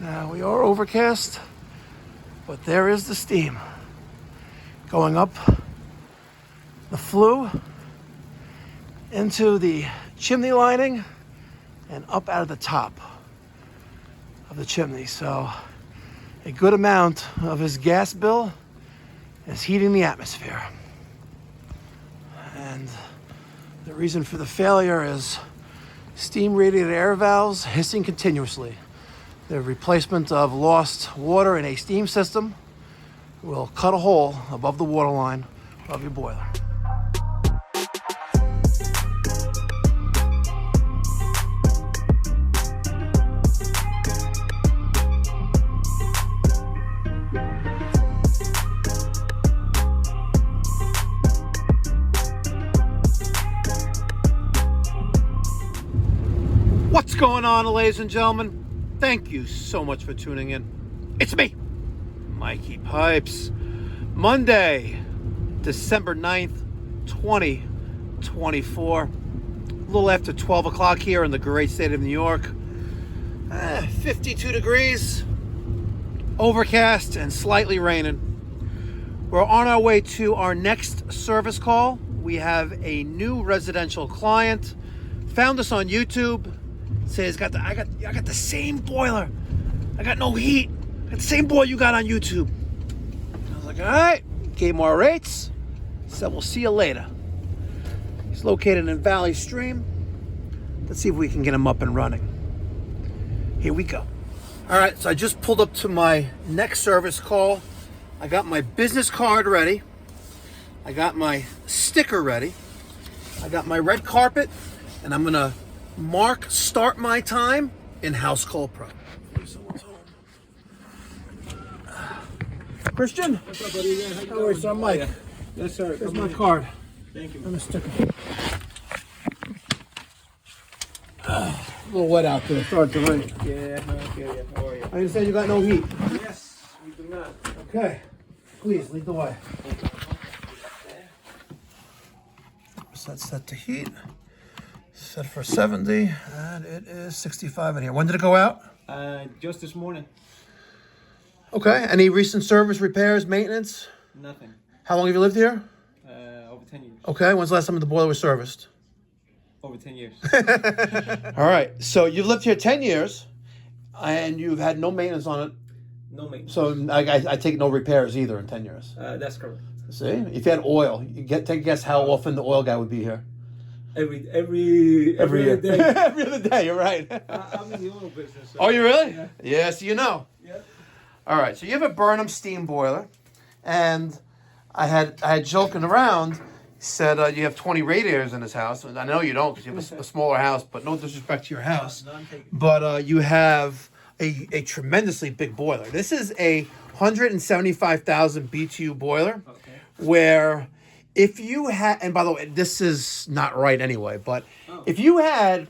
Now we are overcast, but there is the steam going up the flue into the chimney lining and up out of the top of the chimney. So a good amount of his gas bill is heating the atmosphere. And the reason for the failure is steam radiated air valves hissing continuously. The replacement of lost water in a steam system will cut a hole above the water line of your boiler. What's going on, ladies and gentlemen? Thank you so much for tuning in. It's me, Mikey Pipes. Monday, December 9th, 2024. A little after 12 o'clock here in the great state of New York. 52 degrees, overcast, and slightly raining. We're on our way to our next service call. We have a new residential client. Found us on YouTube. Says, I got the same boiler. I got no heat. I got the same boiler you got on YouTube. And I was like, all right. Gave him our rates. Said, we'll see you later. He's located in Valley Stream. Let's see if we can get him up and running. Here we go. All right, so I just pulled up to my next service call. I got my business card ready. I got my sticker ready. I got my red carpet, and I'm gonna start my time in House Call Pro. Someone's home. Christian? What's up, buddy? How are you, sir? I'm Mike. Yes, sir. Here's my card. Thank you. And a sticker. A little wet out there. Starts to rain. Yeah, okay. How are you? I understand you got no heat. Yes, we do not. Okay. Please, lead the way. Set to heat. Set for 70, and it is 65 in here. When did it go out? Just this morning. Okay. Any recent service, repairs, maintenance? Nothing. How long have you lived here? Over 10 years. Okay. When's the last time the boiler was serviced? Over 10 years. All right. So you've lived here 10 years, and you've had no maintenance on it. No maintenance. So I take no repairs either in 10 years. That's correct. See? If you had oil, take a guess how often the oil guy would be here. Every year. other day. Every other day, you're right. I'm in the oil business. So. Oh, you really? Yeah. Yes, you know. Yeah. All right, so you have a Burnham steam boiler, and I had joking around, said you have 20 radiators in this house. And I know you don't because you have a smaller house, but no disrespect to your house. But you have a tremendously big boiler. This is a 175,000 BTU boiler, where if you had, and by the way, this is not right anyway, but if you had,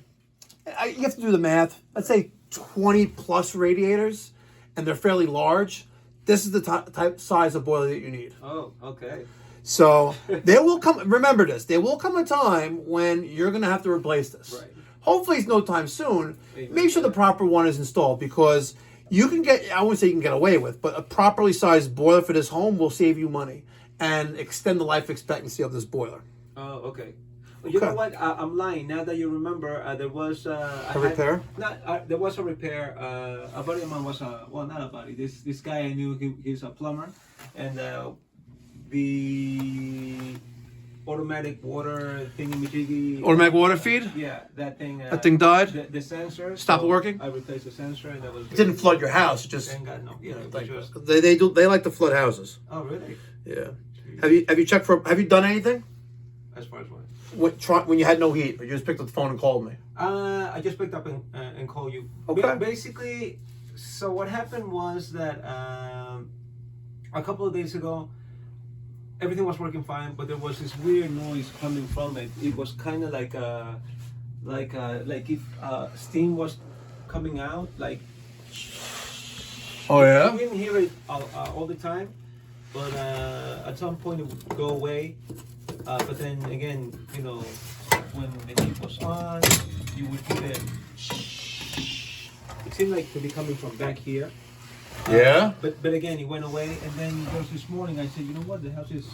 you have to do the math, let's say 20 plus radiators, and they're fairly large, this is the type size of boiler that you need. Oh, okay. So there will come, remember this, there will come a time when you're going to have to replace this. Right. Hopefully it's no time soon. Make sure the proper one is installed, because you can get, I wouldn't say you can get away with, but a properly sized boiler for this home will save you money and extend the life expectancy of this boiler. Oh, okay. Well, you know what? I'm lying. Now that you remember, there was a repair. There was a repair. A buddy of mine was not a buddy. This guy I knew. He's a plumber, and the automatic water thingy. Automatic water feed. Yeah, that thing. That thing died. The sensor stopped working. I replaced the sensor, and that was. It didn't flood your house. It just. Thank God, no. You know, they like to flood houses. Oh, really? Yeah. Have you checked for? Have you done anything? As far as what? When you had no heat, or you just picked up the phone and called me? I just picked up and called you. Okay. Basically, so what happened was that a couple of days ago, everything was working fine, but there was this weird noise coming from it. It was kind of like if steam was coming out, like. Oh yeah. You didn't hear it all the time, but at some point it would go away. But then again, you know, when the heat was on, you would hear it. See seemed like to be coming from back here. Yeah. But again, it went away, and then just this morning I said, you know what, the house is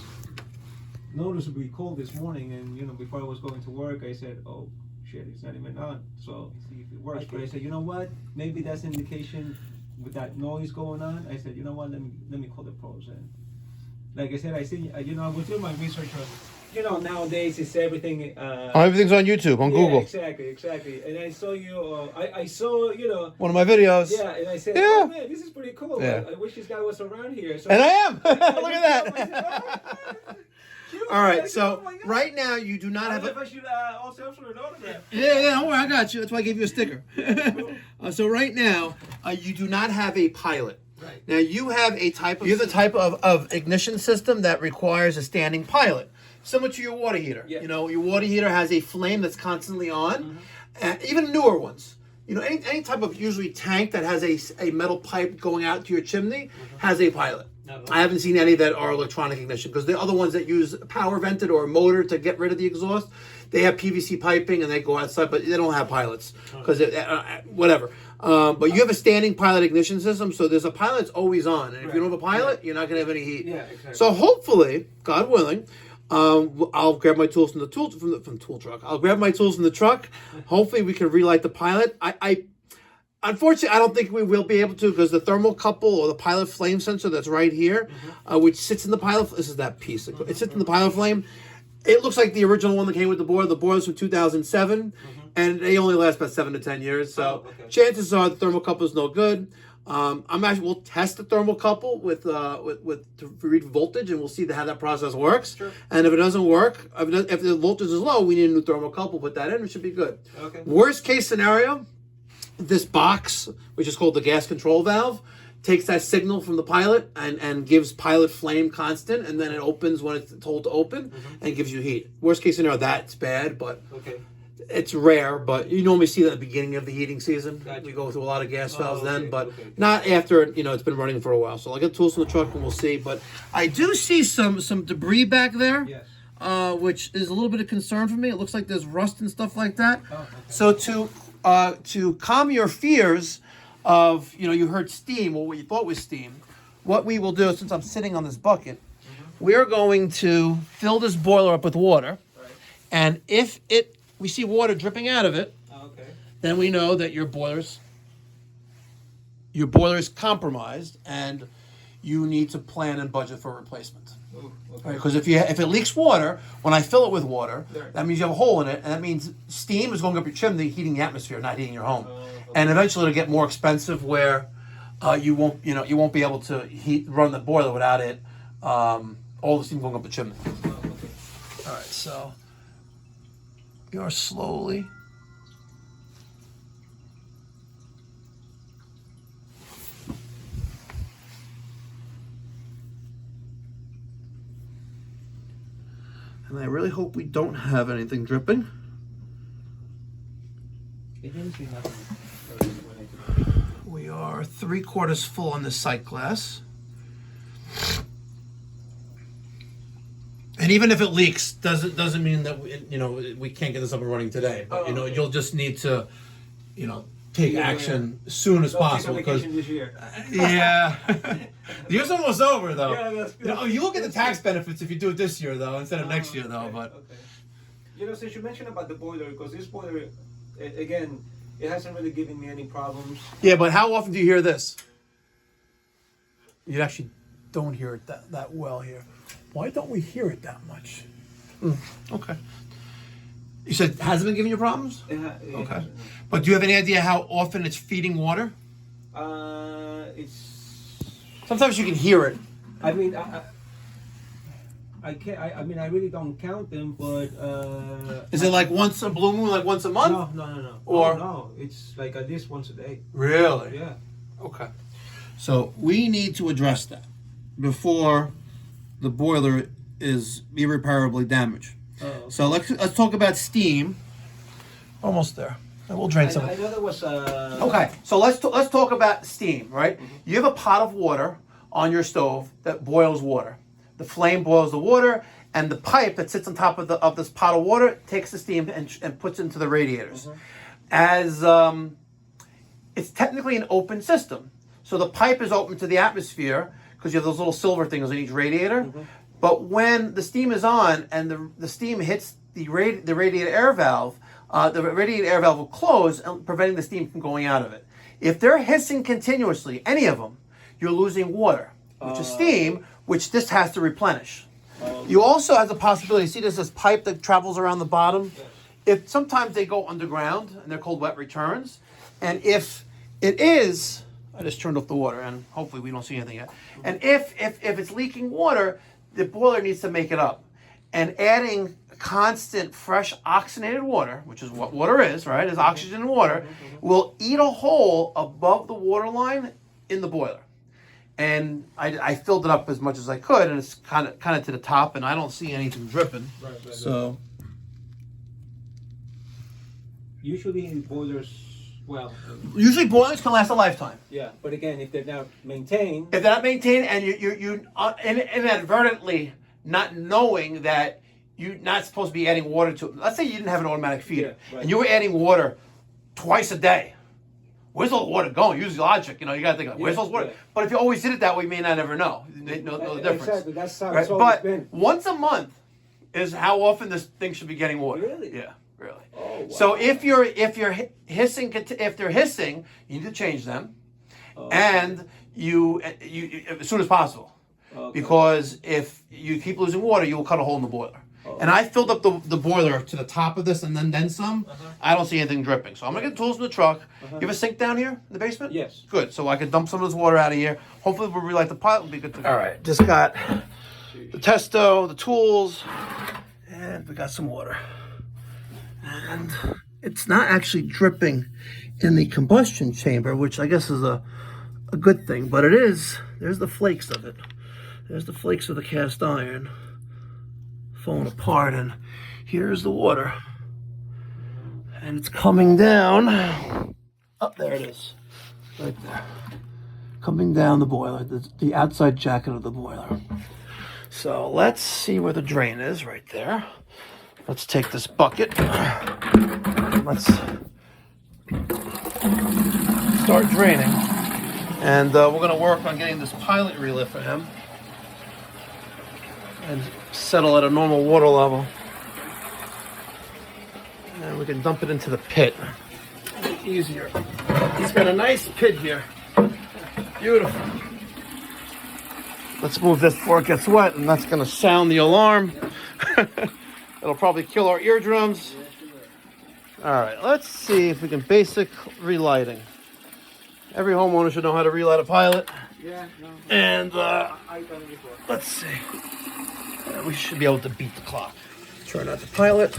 noticeably cold this morning, and before I was going to work, I said, oh shit, it's not even on. So see if it works. But I said, you know what, maybe that's an indication with that noise going on. I said, you know what, let me call the pros. And like I said, I see, I was doing my research on. Nowadays it's everything. Everything's on YouTube, on Google. Exactly. And I saw you. I saw one of my videos. Yeah, and I said, oh man, this is pretty cool. Yeah. I wish this guy was around here. So And I am. Look at that. Cute. All right, Said, so oh my God. right now you do not I have don't know if I should also have an autograph. Yeah, don't worry, I got you. That's why I gave you a sticker. So right now, you do not have a pilot. Right. Now you have the type of ignition system that requires a standing pilot, similar to your water heater. Yeah. Your water heater has a flame that's constantly on. Even newer ones. Any type of usually tank that has a metal pipe going out to your chimney has a pilot. I haven't seen any that are electronic ignition, because the other ones that use power vented or a motor to get rid of the exhaust, they have PVC piping and they go outside, but they don't have pilots because whatever. But you have a standing pilot ignition system, so there's a pilot that's always on, and if you don't have a pilot, you're not going to have any heat. Yeah, exactly. So hopefully, God willing, I'll grab my tools from the tool truck. I'll grab my tools from the truck. Hopefully, we can relight the pilot. Unfortunately, I don't think we will be able to, because the thermocouple or the pilot flame sensor that's right here, which sits in the pilot. This is that piece. It sits in the pilot flame. It looks like the original one that came with the boiler. The boiler's from 2007, and they only last about 7 to 10 years. So chances are the thermocouple is no good. We'll test the thermocouple with to read voltage, and we'll see how that process works. Sure. And if it doesn't work, if the voltage is low, we need a new thermocouple. Put that in. It should be good. Okay. Worst case scenario, this box, which is called the gas control valve, takes that signal from the pilot and gives pilot flame constant, and then it opens when it's told to open and gives you heat. Worst case scenario, that's bad, but it's rare. But you normally see that at the beginning of the heating season. Gotcha. We go through a lot of gas valves then, but not after it's been running for a while. So I'll get tools from the truck and we'll see. But I do see some debris back there. Yes. Which is a little bit of concern for me. It looks like there's rust and stuff like that. Oh, okay. So to calm your fears of, you heard steam, or what you thought was steam, what we will do, since I'm sitting on this bucket, we're going to fill this boiler up with water. Right. And if we see water dripping out of it, then we know that your boiler's compromised and you need to plan and budget for replacement. Because if it leaks water, when I fill it with water, that means you have a hole in it, and that means steam is going up your chimney, heating the atmosphere, not heating your home. And eventually it'll get more expensive, where you won't be able to run the boiler without it, all the steam going up the chimney. All right, so we are slowly. And I really hope we don't have anything dripping. We are 3/4 full on this sight glass. And even if it leaks, doesn't mean that we can't get this up and running today. But you'll just need to, take action as soon as possible. Because yeah, the year's almost over though. Yeah, that's good. You look at the tax benefits if you do it this year though, instead of next year though. But since you mentioned about the boiler, because this boiler, again, it hasn't really given me any problems. Yeah, but how often do you hear this? You actually don't hear it that well here. Why don't we hear it that much? Okay. You said it hasn't been giving you problems? Okay. But do you have any idea how often it's feeding water? It's. Sometimes you can hear it. I mean, I can't. I mean, I really don't count them, but. Is it like once a blue moon, like once a month? No. Or no, it's like at least once a day. Really? Yeah. Okay. So we need to address that before the boiler is irreparably damaged. Okay. So let's talk about steam. Almost there. And we'll drain some. I know there was Okay, so let's talk about steam, right? You have a pot of water on your stove that boils water. The flame boils the water, and the pipe that sits on top of this pot of water takes the steam and puts it into the radiators. As it's technically an open system. So the pipe is open to the atmosphere because you have those little silver things on each radiator. Mm-hmm. But when the steam is on and the steam hits the radiator air valve, the radiator air valve will close, preventing the steam from going out of it. If they're hissing continuously, any of them, you're losing water, which is steam, which this has to replenish. You also have the possibility, see there's this pipe that travels around the bottom? Yes. If sometimes they go underground, and they're called wet returns, and if it is, I just turned off the water, and hopefully we don't see anything yet, and if it's leaking water, the boiler needs to make it up. And adding constant fresh oxygenated water, which is what water is, right? Is oxygen and water, will eat a hole above the water line in the boiler. And I filled it up as much as I could, and it's kind of to the top, and I don't see anything dripping. Right. So Usually boilers, well, usually boilers can last a lifetime. yeah, but again, if they're not maintained, If they're not maintained, and you inadvertently not knowing that you're not supposed to be adding water to it. Let's say you didn't have an automatic feeder, Yeah, right. and you were adding water twice a day. Where's all the water going? Use logic, you know. You got to think, where's all the water? Yeah. But if you always did it that way, you may not ever know the difference. Exactly, that's how Right? it's always But been. once a month is how often this thing should be getting water. Really? Yeah, really. Oh, wow. So if they're hissing, you need to change them, and you as soon as possible, Okay. because if you keep losing water, you will cut a hole in the boiler. And I filled up the boiler to the top of this and then some. I don't see anything dripping. So I'm going to get the tools in the truck. You have a sink down here in the basement? Yes. Good. So I can dump some of this water out of here. Hopefully we'll relight the pilot. We'll be good to go. All right. Just got the testo, the tools, and we got some water. And it's not actually dripping in the combustion chamber, which I guess is a good thing. But it is. There's the flakes of it. There's the flakes of the cast iron falling apart, and here's the water, and it's coming down. Up there it is, right there, coming down the boiler, the outside jacket of the boiler. So let's see where the drain is. Right there. Let's take this bucket. Let's start draining, and we're going to work on getting this pilot relit for him and settle at a normal water level. And we can dump it into the pit. Easier. He's got a nice pit here. Beautiful. Let's move this before it gets wet, and that's going to sound the alarm. It'll probably kill our eardrums. All right, let's see if we can basic relighting. Every homeowner should know how to relight a pilot. Yeah, no. And I've done it before. let's see. We should be able to beat the clock. Turn out the pilot.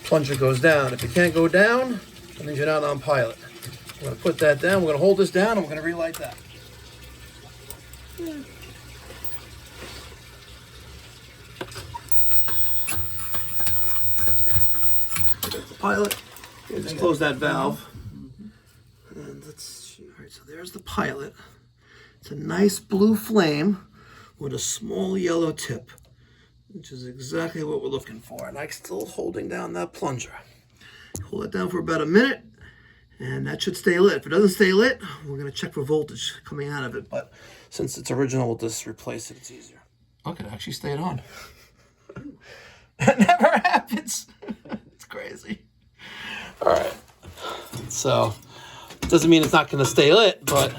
Plunger goes down. If it can't go down, that means you're not on pilot. We're going to put that down. We're going to hold this down, and we're going to relight that. That's the pilot. Just close that valve. And let's see. All right, so there's the pilot. It's a nice blue flame with a small yellow tip, which is exactly what we're looking for. And I'm still holding down that plunger. Hold it down for about a minute, and that should stay lit. If it doesn't stay lit, we're going to check for voltage coming out of it. But since it's original, we'll just replace it. It's easier. Look, it actually stayed on. That never happens. It's crazy. All right. So, it doesn't mean it's not going to stay lit, but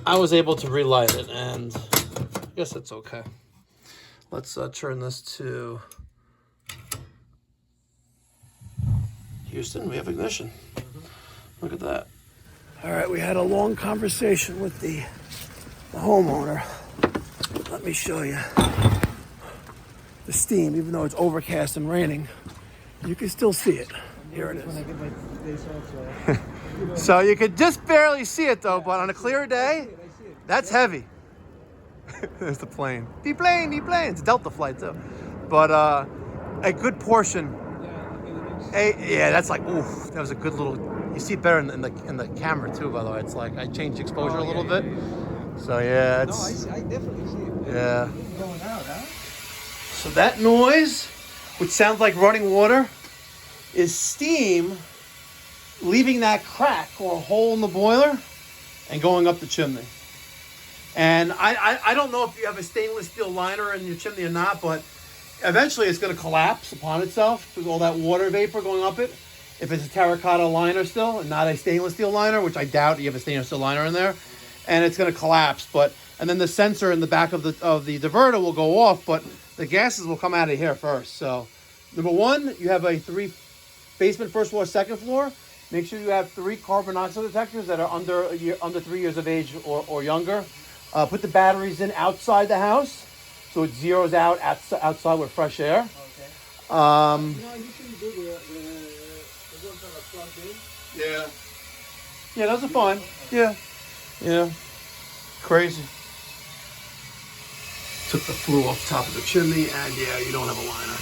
I was able to relight it, and I guess it's okay. Let's turn this to Houston. We have ignition. Look at that. All right, we had a long conversation with the homeowner. Let me show you the steam. Even though it's overcast and raining, you can still see it. Here it is. So you could just barely see it though, but on a clear day, that's heavy. There's the plane. The plane. It's a Delta flight too. But a good portion. Yeah, that's like, oof, that was a good little, you see it better in the camera too, by the way. It's like, I changed exposure a little bit. So yeah, it's. No, I definitely see it. Yeah. Going out, huh? So that noise, which sounds like running water, is steam leaving that crack or hole in the boiler and going up the chimney. And I don't know if you have a stainless steel liner in your chimney or not, but eventually it's going to collapse upon itself with all that water vapor going up it. If it's a terracotta liner still and not a stainless steel liner, which I doubt you have a stainless steel liner in there, and it's going to collapse. And then the sensor in the back of the diverter will go off, but the gases will come out of here first. So, number one, you have a 3 basement, first floor, second floor. Make sure you have 3 carbon monoxide detectors that are under 3 years of age or younger. Put the batteries in outside the house, so it zeroes out outside with fresh air. Okay. I usually do the ones that are plugged in. Yeah. Yeah, those are fine. Yeah. Yeah. Crazy. Took the flue off the top of the chimney, and yeah, you don't have a liner.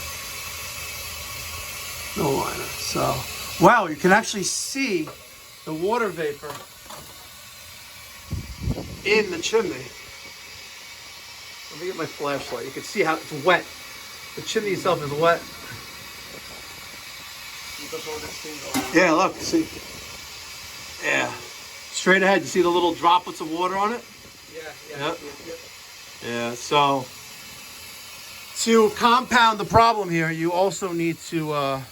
No liner. So, wow, you can actually see the water vapor in the chimney. Let me get my flashlight. You can see how it's wet. The chimney itself is wet. Yeah, look, see. Yeah. Straight ahead, you see the little droplets of water on it? Yeah. Yeah, so to compound the problem here, you also need to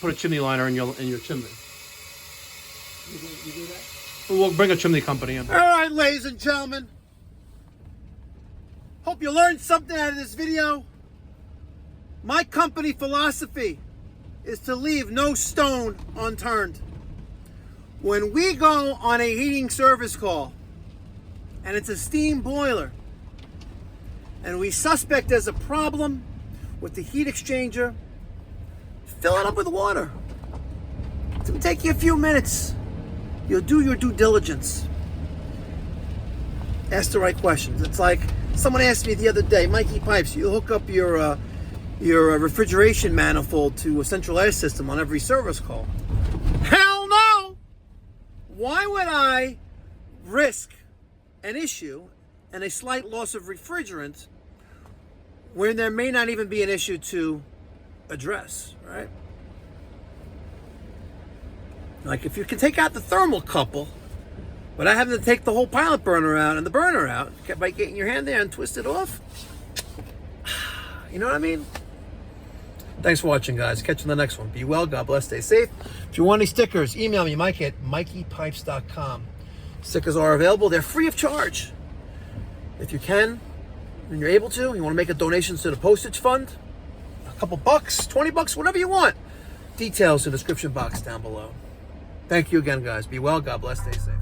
put a chimney liner in your chimney. You do that? We'll bring a chimney company in. All right, ladies and gentlemen. Hope you learned something out of this video. My company philosophy is to leave no stone unturned. When we go on a heating service call, and it's a steam boiler, and we suspect there's a problem with the heat exchanger, fill it up with water. It's gonna take you a few minutes. You'll do your due diligence. Ask the right questions. It's like someone asked me the other day, Mikey Pipes, you hook up your refrigeration manifold to a central air system on every service call. Hell no! Why would I risk an issue and a slight loss of refrigerant when there may not even be an issue to address, right? Like if you can take out the thermocouple without having to take the whole pilot burner out and the burner out by getting your hand there and twist it off, you know what I mean? Thanks for watching, guys. Catch you on the next one. Be well, God bless, stay safe. If you want any stickers, email me, Mike at mikeypipes.com. Stickers are available. They're free of charge. If you can, and you're able to, you want to make a donation to the postage fund, a couple bucks, 20 bucks, whatever you want. Details in the description box down below. Thank you again, guys. Be well, God bless, stay safe.